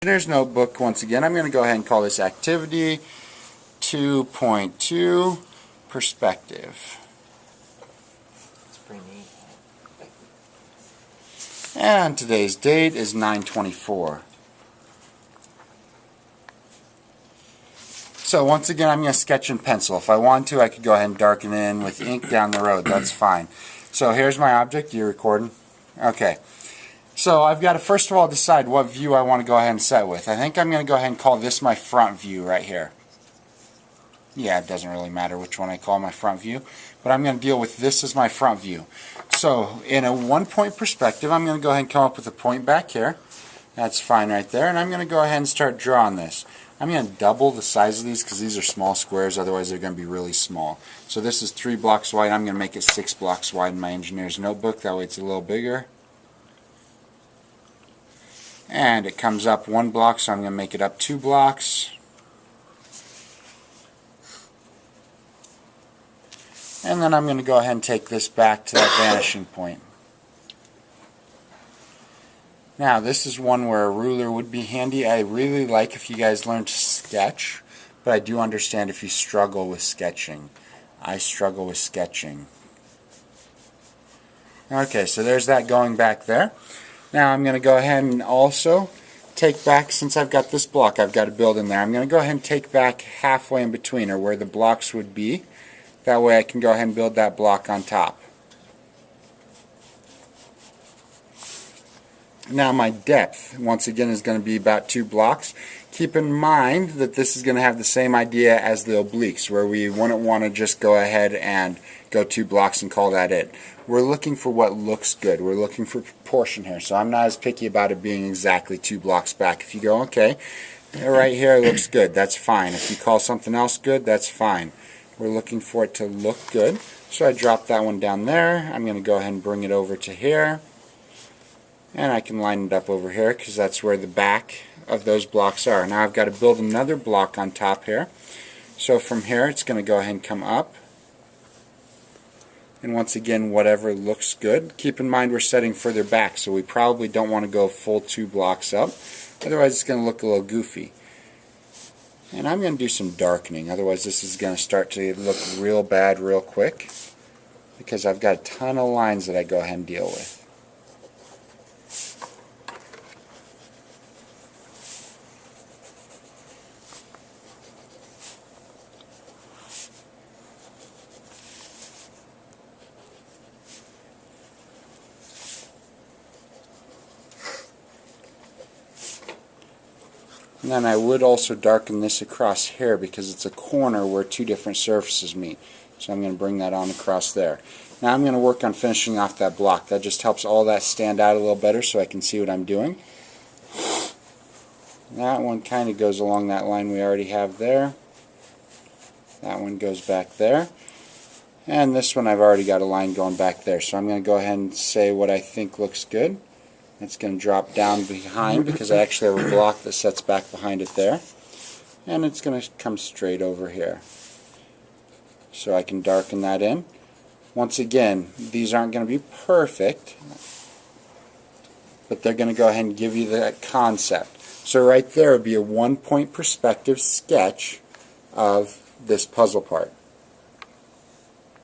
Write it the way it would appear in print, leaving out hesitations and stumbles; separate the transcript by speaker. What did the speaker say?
Speaker 1: Engineer's Notebook. Once again, I'm going to go ahead and call this Activity 2.2 Perspective.
Speaker 2: That's pretty neat.
Speaker 1: And today's date is 9/24. So once again, I'm going to sketch in pencil. If I want to, I could go ahead and darken in with ink down the road. That's fine. So here's my object. You're recording? Okay. So I've got to first of all decide what view I want to go ahead and set with. I think I'm going to go ahead and call this my front view right here. Yeah, it doesn't really matter which one I call my front view, but I'm going to deal with this as my front view. So in a one-point perspective, I'm going to go ahead and come up with a point back here. That's fine right there, and I'm going to go ahead and start drawing this. I'm going to double the size of these because these are small squares, otherwise they're going to be really small. So this is 3 blocks wide. I'm going to make it 6 blocks wide in my engineer's notebook. That way it's a little bigger. And it comes up 1 block, so I'm going to make it up 2 blocks. And then I'm going to go ahead and take this back to that vanishing point. Now this is one where a ruler would be handy. I really like if you guys learn to sketch, but I do understand if you struggle with sketching. I struggle with sketching. Okay, so there's that going back there. Now I'm going to go ahead and also take back, since I've got this block I've got to build in there, I'm going to go ahead and take back halfway in between, or where the blocks would be. That way I can go ahead and build that block on top. Now my depth, once again, is going to be about 2 blocks. Keep in mind that this is going to have the same idea as the obliques, where we wouldn't want to just go ahead and go 2 blocks and call that it. We're looking for what looks good. We're looking for proportion here, so I'm not as picky about it being exactly 2 blocks back. If you go, okay, right here looks good, that's fine. If you call something else good, that's fine. We're looking for it to look good. So I drop that one down there. I'm going to go ahead and bring it over to here. And I can line it up over here because that's where the back of those blocks are. Now I've got to build another block on top here. So from here it's going to go ahead and come up. And once again, whatever looks good. Keep in mind we're setting further back, so we probably don't want to go full 2 blocks up. Otherwise it's going to look a little goofy. And I'm going to do some darkening, otherwise this is going to start to look real bad real quick, because I've got a ton of lines that I go ahead and deal with. And then I would also darken this across here because it's a corner where 2 different surfaces meet. So I'm going to bring that on across there. Now I'm going to work on finishing off that block. That just helps all that stand out a little better so I can see what I'm doing. That one kind of goes along that line we already have there. That one goes back there. And this one I've already got a line going back there. So I'm going to go ahead and say what I think looks good. It's going to drop down behind because I actually have a block that sets back behind it there. And it's going to come straight over here. So I can darken that in. Once again, these aren't going to be perfect, but they're going to go ahead and give you that concept. So right there would be a one-point perspective sketch of this puzzle part.